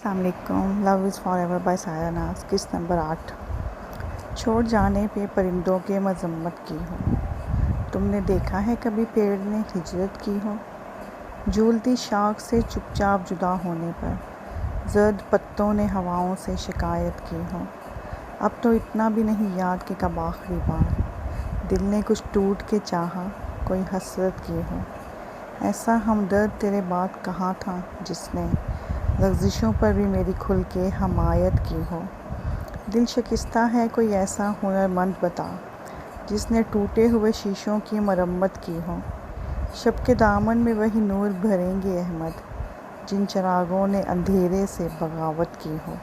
السلام علیکم. لو is for ever by سایہ ناز. قسط نمبر 8. چھوڑ جانے پہ پرندوں کے مذمت کی ہو. تم نے دیکھا ہے کبھی پیڑ نے ہجرت کی ہو؟ جھولتی شاخ سے چپ چاپ جدا ہونے پر زرد پتوں نے ہواؤں سے شکایت کی ہو. اب تو اتنا بھی نہیں یاد کہ کب آخری بار دل نے کچھ ٹوٹ کے چاہا، کوئی حسرت کی ہو. ایسا ہمدرد تیرے بعد کہاں تھا جس نے لغزشوں پر بھی میری کھل کے حمایت کی ہو. دل شکستہ ہے کوئی ایسا ہنرمند بتا، جس نے ٹوٹے ہوئے شیشوں کی مرمت کی ہو. شب کے دامن میں وہی نور بھریں گے احمد، جن چراغوں نے اندھیرے سے بغاوت کی ہو.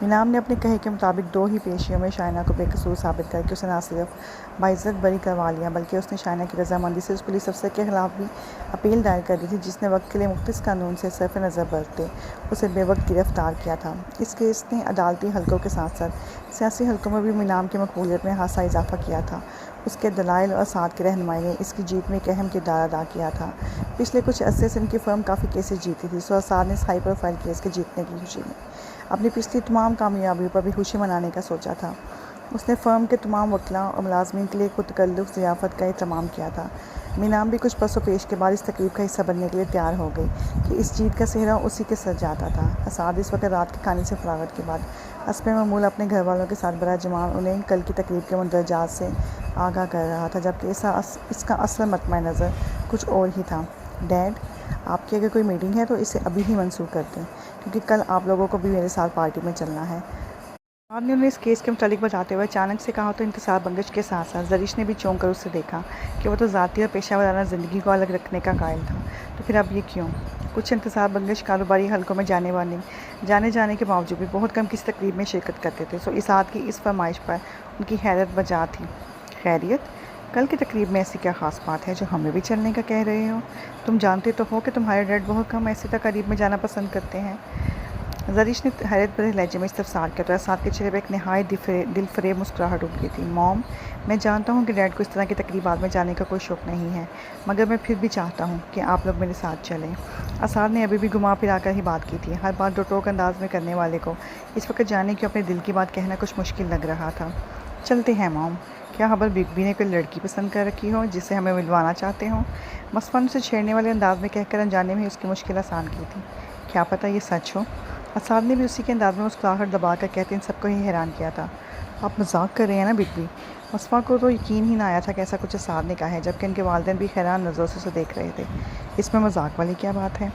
انعام نے اپنے کہے کے مطابق 2 ہی پیشیوں میں شائنہ کو بے قصور ثابت کر کے اسے نہ صرف باعزت بری کروا لیا، بلکہ اس نے شائنہ کی رضامندی سے اس پولیس افسر کے خلاف بھی اپیل دائر کر دی تھی جس نے وقت کے لیے مختص قانون سے صرف نظر برتے اسے بے وقت گرفتار کیا تھا. اس کیس نے عدالتی حلقوں کے ساتھ ساتھ سیاسی حلقوں میں بھی انعام کی مقبولیت میں خاصا اضافہ کیا تھا. اس کے دلائل اور اسناد کی رہنمائی نے اس کی جیت میں ایک اہم کردار ادا کیا تھا. پچھلے کچھ عرصے سے ان کی فرم کافی کیسز جیتی تھی، سو اسناد نے اس ہائی پروفائل کیس کے جیتنے کی خوشی میں اپنی پچھلی تمام کامیابیوں پر بھی خوشی منانے کا سوچا تھا. اس نے فرم کے تمام وکلاء اور ملازمین کے لیے ایک پرتکلف ضیافت کا اہتمام کیا تھا. انعام بھی کچھ پس و پیش کے بعد اس تقریب کا حصہ بننے کے لیے تیار ہو گئی کہ اس جیت کا سہرا اسی کے سر جاتا تھا. اسعد اس وقت رات کے کھانے سے فراغت کے بعد حسب معمول اپنے گھر والوں کے ساتھ براہ جمال انہیں کل کی تقریب کے مندرجات سے آگاہ کر رہا تھا، جبکہ اس کا اصل مطمع نظر کچھ اور ہی تھا. ڈیڈ، آپ کی اگر کوئی میٹنگ ہے تو اسے ابھی ہی منسوخ کر دیں، کیونکہ کل آپ لوگوں کو بھی میرے ساتھ پارٹی میں چلنا ہے. اسعد نے انہیں اس کیس کے متعلق بتاتے ہوئے اچانک سے کہا تو انتصار بخش کے ساتھ ساتھ زرش نے بھی چونک کر اسے دیکھا کہ وہ تو ذاتی اور پیشہ ورانہ زندگی کو الگ رکھنے کا قائل تھا. تو پھر اب یہ کیوں؟ کچھ انتصار بخش کاروباری حلقوں میں جانے جانے کے باوجود بھی بہت کم کسی تقریب میں شرکت کرتے تھے، سو اسعد کی اس فرمائش پر ان کی حیرت بجا تھی. خیریت؟ کل کی تقریب میں ایسی کیا خاص بات ہے جو ہمیں بھی چلنے کا کہہ رہے ہو؟ تم جانتے تو ہو کہ تمہارے ڈیڈ بہت کم ایسی تقریب میں جانا پسند کرتے ہیں. زرش نے حیرت بھرے لہجے میں استفسار کیا تو اسعد کے چہرے پر ایک نہایت دل فریب مسکراہٹ ابھری تھی. موم، میں جانتا ہوں کہ ڈیڈ کو اس طرح کی تقریبات میں جانے کا کوئی شوق نہیں ہے، مگر میں پھر بھی چاہتا ہوں کہ آپ لوگ میرے ساتھ چلیں. اسعد نے ابھی بھی گھما پھرا کر ہی بات کی تھی. ہر بات ٹوک انداز میں کرنے والے کو اس وقت جانے کی اپنے دل کی بات کہنا کچھ مشکل لگ رہا تھا. چلتے ہیں موم. کیا خبر بگ بی نے کوئی لڑکی پسند کر رکھی ہو جس سے ہمیں ملوانا چاہتے ہوں؟ مصفا نے اسے چھیڑنے والے انداز میں کہہ کر انجانے میں اس کی مشکل آسان کی تھی. کیا پتہ یہ سچ ہو؟ اسعد نے بھی اسی کے انداز میں مسکراہٹ دبا کر کہتے ان سب کو ہی حیران کیا تھا. آپ مذاق کر رہے ہیں نا بگ بی؟ مصفا کو تو یقین ہی نہ آیا تھا کہ ایسا کچھ اسعد نے کہا ہے، جبکہ ان کے والدین بھی حیران نظروں سے اسے دیکھ رہے تھے. اس میں مذاق والی کیا بات ہے؟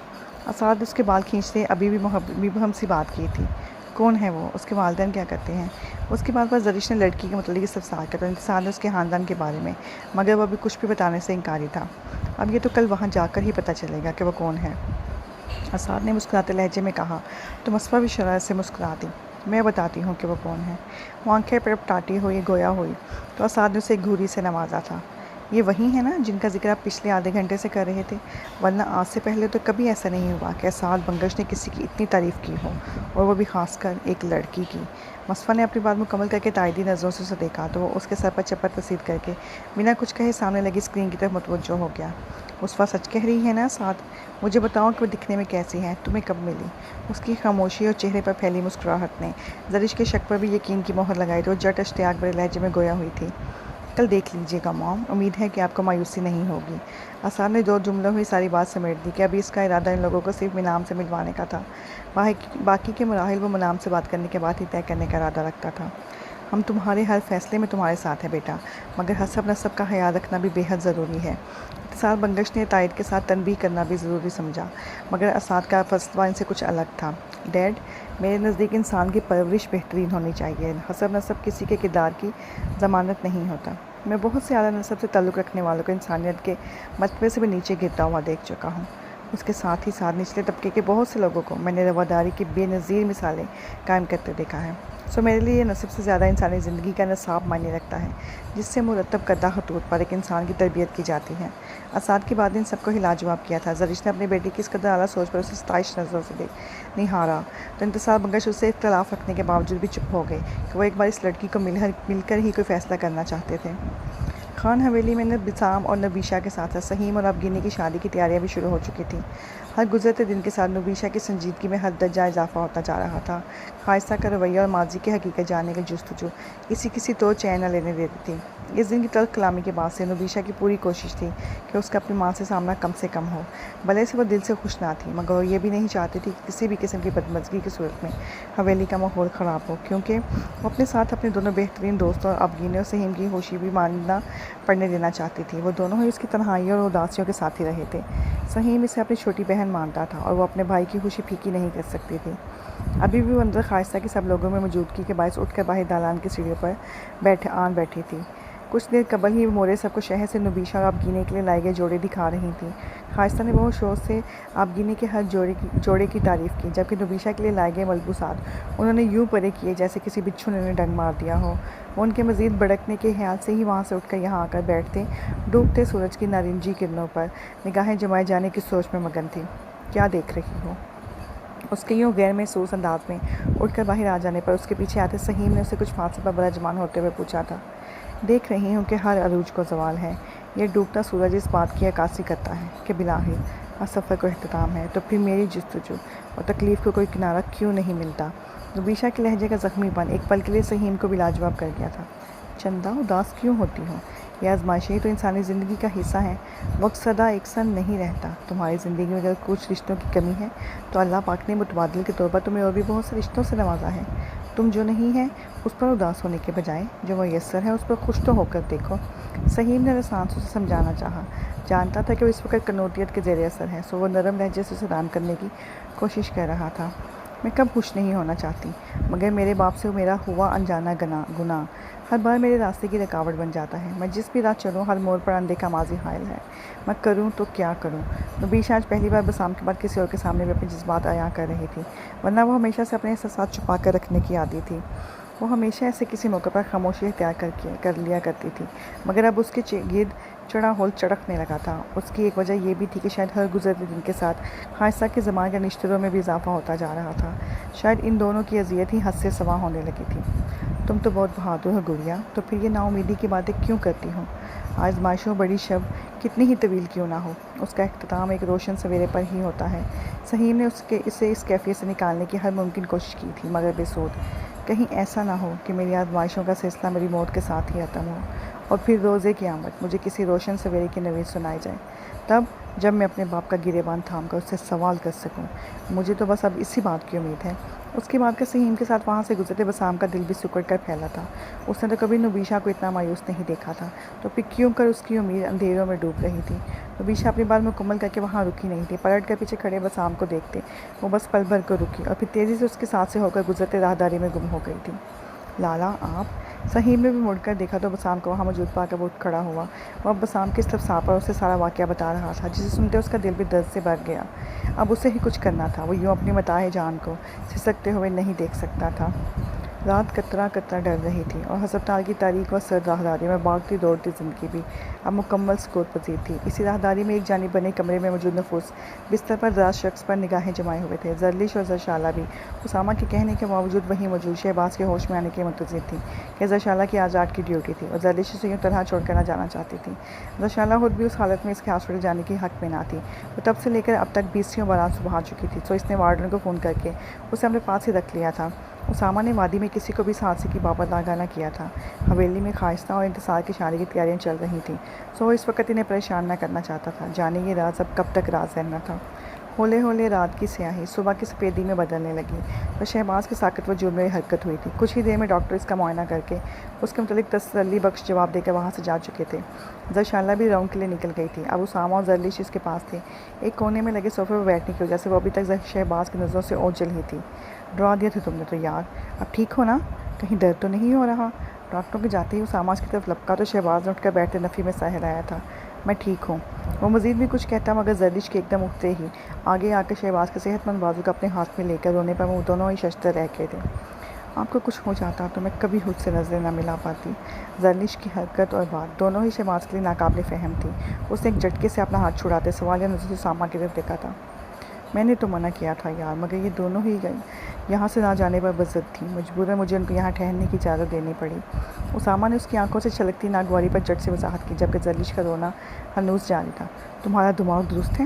اسعد اس کے بال کھینچتے ابھی بھی مبہم سی بات کی تھی. کون ہے وہ؟ اس کے والدین کیا کرتے ہیں؟ اس کے بعد زرش نے لڑکی کے متعلق استفسار کیا تو انتصار نے اس کے خاندان کے بارے میں، مگر وہ ابھی کچھ بھی بتانے سے انکاری تھا. اب یہ تو کل وہاں جا کر ہی پتہ چلے گا کہ وہ کون ہے. اسعد نے مسکراتے لہجے میں کہا تو مصفا بھی شرارت سے مسکرا دی. میں بتاتی ہوں کہ وہ کون ہے. وہ آنکھیں پٹپٹاتی ہوئی گویا ہوئی تو اسعد نے اسے ایک گھوری سے نوازا تھا. یہ وہی ہے نا جن کا ذکر آپ پچھلے آدھے گھنٹے سے کر رہے تھے؟ ورنہ آج سے پہلے تو کبھی ایسا نہیں ہوا کہ اسعد بخش نے کسی کی اتنی تعریف کی ہو، اور وہ بھی خاص کر ایک لڑکی کی. مصفا نے اپنی بات مکمل کر کے تائیدی نظروں سے اسے دیکھا تو وہ اس کے سر پر چپر کشید کر کے بنا کچھ کہے سامنے لگی اسکرین کی طرف متوجہ ہو گیا. مصفا سچ کہہ رہی ہے نا اسعد؟ مجھے بتاؤ کہ وہ دکھنے میں کیسی ہے؟ تمہیں کب ملی؟ اس کی خاموشی اور چہرے پر پھیلی مسکراہٹ نے زرش کے شک پر بھی یقین کی مہر لگائی تو وہ جٹ اشتیاق بھرے لہجے میں گویا ہوئی تھی. کل دیکھ لیجیے گا موم، امید ہے کہ آپ کو مایوسی نہیں ہوگی. اسعد نے 2 جملوں میں ساری بات سمیٹ دی کہ ابھی اس کا ارادہ ان لوگوں کو صرف انعام سے ملوانے کا تھا، باقی کے مراحل وہ انعام سے بات کرنے کے بعد ہی طے کرنے کا ارادہ رکھتا تھا. ہم تمہارے ہر فیصلے میں تمہارے ساتھ ہیں بیٹا، مگر حسب نسب کا خیال رکھنا بھی بے حد ضروری ہے. انتصار بخش نے تائید کے ساتھ تنبیہ کرنا بھی ضروری سمجھا، مگر اسعد کا فلسفہ ان سے کچھ الگ تھا. ڈیڈ، میرے نزدیک انسان کی پرورش بہترین ہونی چاہیے. حسب نسب کسی کے کردار کی ضمانت نہیں ہوتا. میں بہت سے اعلیٰ نسب سے تعلق رکھنے والوں کو انسانیت کے مرتبے سے بھی نیچے گرتا ہوا دیکھ چکا ہوں. اس کے ساتھ ہی ساتھ نچلے طبقے کے بہت سے لوگوں کو میں نے رواداری کی بے نظیر مثالیں قائم کرتے دیکھا ہے. سو میرے لیے یہ نسب سے زیادہ انسانی زندگی کا نصاب معنی رکھتا ہے، جس سے مرتب کردہ خطوط پر ایک انسان کی تربیت کی جاتی ہے. اسعد کی بات نے ان سب کو ہی لاجواب کیا تھا. زرش نے اپنی بیٹی کی اس قدر اعلیٰ سوچ پر اسے ستائش نظروں سے نہارا تو انتصار بخش اس سے اختلاف رکھنے کے باوجود بھی چپ ہو گئے کہ وہ ایک بار اس لڑکی کو مل کر ہی کوئی فیصلہ کرنا چاہتے تھے. خان حویلی میں نہ بسام اور نہ بیشا کے ساتھ ساتھ سہیم اور افگینی کی شادی کی تیاریاں بھی شروع ہو چکی تھیں. ہر گزرتے دن کے ساتھ نبیشہ کی سنجیدگی میں حد درجہ اضافہ ہوتا جا رہا تھا۔ خائصہ کا رویہ اور ماضی کی حقیقت جاننے کی جستجو کسی طور چین نہ لینے دیتی تھی۔ اس دن کی تلخ کلامی کے بعد سے نبیشہ کی پوری کوشش تھی کہ اس کا اپنی ماں سے سامنا کم سے کم ہو۔ بھلے سے وہ دل سے خوش نہ تھی، مگر وہ یہ بھی نہیں چاہتی تھی کہ کسی بھی قسم کی بدمزگی کی صورت میں حویلی کا ماحول خراب ہو، کیونکہ وہ اپنے ساتھ اپنے دونوں بہترین دوستوں اور افغینی اور سہیم کی ہوشی بھی نہ پڑنے دینا چاہتی تھی۔ وہ دونوں ہی اس کی تنہائیوں اور اداسیوں کے ساتھی رہے تھے۔ سہیم اسے اپنی چھوٹی بہن مانتا تھا اور وہ اپنے بھائی کی خوشی پھیکی نہیں کر سکتی تھی۔ ابھی بھی وہ اندر خائصہ کی سب لوگوں میں موجودگی کے باعث اٹھ کر باہر دالان کی سیڑھیوں پر بیٹھی تھی۔ کچھ دیر قبل ہی مورے سب کو شہر سے نبیشہ اور افغینی کے لیے لائے گئے جوڑے دکھا رہی تھیں۔ خائصہ نے بہت شوق سے افغینی کے ہر جوڑے کی تعریف کی، جبکہ نبیشہ کے لیے لائے گئے ملبوسات انہوں نے یوں پرے کیے جیسے کسی بچھو نے انہیں ڈنگ مار دیا ہو۔ وہ ان کے مزید بھڑکنے کے خیال سے ہی وہاں سے اٹھ کر یہاں آ کر بیٹھتے ڈوبتے سورج کی نارنجی کرنوں پر نگاہیں جمائے جانے کی سوچ میں مگن تھی۔ کیا دیکھ رہی ہو؟ اس کے یوں غیر محسوس انداز میں اٹھ کر باہر آ جانے پر اس کے پیچھے آتے سہیم نے اسے کچھ فاصلے پر براجمان ہوتے ہوئے پوچھا تھا۔ دیکھ رہی ہوں کہ ہر عروج کو زوال ہے۔ یہ ڈوبتا سورج اس بات کی عکاسی کرتا ہے کہ بالآخر ہر سفر کو اختتام ہے، تو پھر میری جستجو اور تکلیف کو کوئی کنارہ کیوں نہیں ملتا؟ نبیشہ کے لہجے کا زخمی پن ایک پل کے لیے سہیم کو بھی لاجواب کر گیا تھا۔ چندہ اداس کیوں ہوتی ہو؟ یہ آزمائشیں تو انسانی زندگی کا حصہ ہیں۔ وقت سدا ایک سن نہیں رہتا۔ تمہاری زندگی میں اگر کچھ رشتوں کی کمی ہے تو اللہ پاک نے متبادل کے طور پر تمہیں اور بھی بہت سے رشتوں سے نوازا ہے۔ تم جو نہیں ہے اس پر اداس ہونے کے بجائے جو میسر ہے اس پر خوش تو ہو کر دیکھو۔ سہیم نے رسان سے اسے سمجھانا چاہا۔ جانتا تھا کہ وہ اس وقت قنوطیت کے زیر اثر ہے، سو وہ نرم لہجے سے اسے رام کرنے کی کوشش کر رہا تھا۔ میں کب خوش نہیں ہونا چاہتی، مگر میرے باپ سے میرا ہوا انجانا گناہ ہر بار میرے راستے کی رکاوٹ بن جاتا ہے۔ میں جس بھی راہ چلوں ہر موڑ پر اندیکھا ماضی حائل ہے۔ میں کروں تو کیا کروں؟ نبیشہ آج پہلی بار بسام کے بعد کسی اور کے سامنے بھی اپنے جذبات عیاں کر رہی تھی، ورنہ وہ ہمیشہ سے اپنے احساسات چھپا کر رکھنے کی عادی تھی۔ وہ ہمیشہ ایسے کسی موقع پر خاموشی اختیار کر لیا کرتی تھی، مگر اب اس کے گرد چڑھا ہول چڑکنے لگا تھا۔ اس کی ایک وجہ یہ بھی تھی کہ شاید ہر گزرتے دن کے ساتھ خائصہ کے زمان یا نشتروں میں بھی اضافہ ہوتا جا رہا تھا۔ شاید ان دونوں کی اذیت ہی حد سے سوا ہونے لگی تھی۔ تم تو بہت بہادر ہو گڑیا، تو پھر یہ نا امیدی کی باتیں کیوں کرتی ہو؟ آزمائشوں بڑی شب کتنی ہی طویل کیوں نہ ہو، اس کا اختتام ایک روشن سویرے پر ہی ہوتا ہے۔ سہیم نے اسے اس کیفیت سے نکالنے کی ہر ممکن کوشش کی تھی، مگر بے سود۔ کہیں ایسا نہ ہو کہ میری آزمائشوں کا سلسلہ میری موت کے ساتھ ہی ختم ہو اور پھر روزے قیامت مجھے کسی روشن سویرے کی نوید سنائی جائے، تب جب میں اپنے باپ کا گریبان تھام کر اس سے سوال کر سکوں۔ مجھے تو بس اب اسی بات کی امید ہے۔ اس کے بعد کا سہیم کے ساتھ وہاں سے گزرتے بسام کا دل بھی سکڑ کر پھیلا تھا۔ اس نے تو کبھی نبیشہ کو اتنا مایوس نہیں دیکھا تھا، تو پھر کیوں کر اس کی امید اندھیروں میں ڈوب رہی تھی؟ نبیشہ اپنی بات مکمل کر کے وہاں رکی نہیں تھی۔ پلٹ کر پیچھے کھڑے بسام کو دیکھتے وہ بس پل بھر کو رکی اور پھر تیزی سے اس کے ساتھ سے ہو کر گزرتے راہداری میں گم ہو گئی تھی۔ لالا آپ؟ سہیم نے بھی مڑ کر دیکھا تو بسام کو وہاں موجود پا کر وہ اٹھ کھڑا ہوا۔ وہ اب بسام کے استفسار پر اسے سارا واقعہ بتا رہا تھا، جسے سنتے اس کا دل بھی درد سے بھر گیا۔ اب اسے ہی کچھ کرنا تھا، وہ یوں اپنی متاع جان کو سسکتے ہوئے نہیں دیکھ سکتا تھا۔ رات قطرہ قطرہ ڈر رہی تھی اور ہسپتال کی تاریک و سرد راہداری میں بھاگتی دوڑتی زندگی بھی اب مکمل سکوت پذیر تھی۔ اسی راہداری میں ایک جانب بنے کمرے میں موجود نفوس بستر پر دراز شخص پر نگاہیں جمائے ہوئے تھے۔ زرلش اور زرشالہ بھی اسامہ کے کہنے کے باوجود وہیں موجود شہباز کے ہوش میں آنے کے منتظر تھیں کہ زرشالہ کی آج رات کی ڈیوٹی تھی اور زرلش اسے یوں طرح چھوڑ کر نہ جانا چاہتی تھی۔ زرشالہ خود بھی اس حالت میں اس کے ہاتھ چھوڑے جانے کی حق میں نہ تھی۔ وہ تب سے لے کر اب تک 20 بارات سبھا چکی تھی، سو اس نے وارڈن کو فون کر کے اسے اپنے پاس ہی رکھ لیا تھا۔ اسامہ نے وادی میں کسی کو بھی اس حادثے کی بابت آگاہ نہ کیا تھا۔ حویلی میں خائصہ اور انتصار کی شادی کی تیاریاں چل رہی تھیں، سو وہ اس وقت انہیں پریشان نہ کرنا چاہتا تھا۔ جانے یہ راز اب کب تک راز رہنا تھا۔ ہولے ہولے رات کی سیاہی صبح کی سفیدی میں بدلنے لگی تو شہباز کے ساکت وجود میں حرکت ہوئی تھی۔ کچھ ہی دیر میں ڈاکٹر اس کا معائنہ کر کے اس کے متعلق تسلی بخش جواب دے کر وہاں سے جا چکے تھے۔ زرشالہ بھی راؤنڈ کے لیے نکل گئی تھی۔ اب اسامہ اور زرلش اس کے پاس تھے۔ ایک کونے میں لگے صوفے پر بیٹھنے کی وجہ سے وہ ابھی تک شہباز کی نظروں سے اوجھل ہی تھی۔ ڈرا دیا تھا تم نے تو یار، اب ٹھیک ہو نا؟ کہیں درد تو نہیں ہو رہا؟ ڈاکٹروں کے جاتے ہی اسامہ کی طرف لپکا تو شہباز نے اٹھ کر بیٹھتے نفی میں سہ لایا تھا۔ میں ٹھیک ہوں۔ وہ مزید بھی کچھ کہتا مگر زرلش کے ایک دم اٹھتے ہی آگے آ کر شہباز کے صحت مند بازو کو اپنے ہاتھ میں لے کر رونے پر وہ دونوں ہی ششدر رہ گئے تھے۔ آپ کو کچھ ہو جاتا تو میں کبھی خود سے نظریں نہ ملا پاتی۔ زرلش کی حرکت اور بات دونوں ہی شہباز کے لیے ناقابل فہم تھی۔ اس نے ایک جھٹکے سے اپنا ہاتھ چھڑاتے سوالیہ نظر سے اسامہ کی طرف دیکھا تھا۔ میں نے تو منع کیا تھا یار، مگر یہ دونوں ہی یہاں سے نہ جانے پر بضد تھی۔ مجبوراً مجھے ان کو یہاں ٹھہرنے کی اجازت دینی پڑی۔ اسامہ نے اس کی آنکھوں سے چھلکتی ناگواری پر جھٹ سے وضاحت کی، جبکہ زرلش کا رونا ہنوز جاری تھا۔ تمہارا دماغ درست ہے؟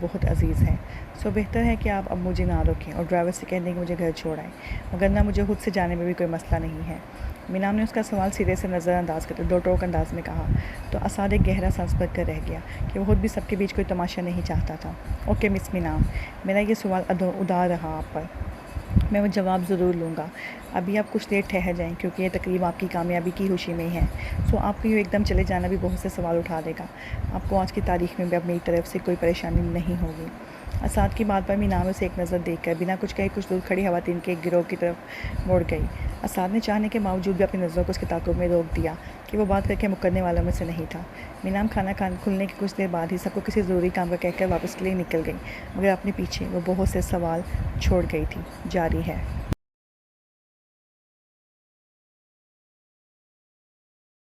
بہت عزیز ہے، سو بہتر ہے کہ آپ اب مجھے نہ روکیں اور ڈرائیور سے کہہ دیں کہ مجھے گھر چھوڑ آئیں، مگر نہ مجھے خود سے جانے میں بھی کوئی مسئلہ نہیں ہے۔ مینام نے اس کا سوال سرے سے نظر انداز کرتے دو ٹوک انداز میں کہا، تو اساد ایک گہرا سانس بھر کر رہ گیا کہ وہ خود بھی سب کے بیچ کوئی تماشا نہیں چاہتا تھا۔ اوکے مس مینام، میرا یہ سوال ادار رہا آپ پر، میں وہ جواب ضرور لوں گا۔ ابھی آپ کچھ دیر ٹھہر جائیں کیونکہ یہ تقریب آپ کی کامیابی کی خوشی میں ہی ہے، سو آپ کو یہ ایک دم چلے جانا بھی بہت سے سوال اٹھا دے گا۔ آپ کو آج کی تاریخ میں بھی اب میری طرف سے کوئی پریشانی نہیں ہوگی۔ اساد کی بات پر مینام اسے ایک نظر دیکھ کر بنا کچھ کہے کچھ دور کھڑی خواتین کے ایک گروہ کی طرف مڑ گئی۔ اساد نے چاہنے کے باوجود بھی اپنی نظروں کو اس کے تعاقب میں روک دیا کہ وہ بات کر کے مکرنے والوں میں سے نہیں تھا۔ مینام کھانا کھلنے کے کچھ دیر بعد ہی سب کو کسی ضروری کام کا کہہ کر واپس کے لیے نکل گئی، مگر اپنے پیچھے وہ بہت سے سوال چھوڑ گئی تھی۔ جاری ہے۔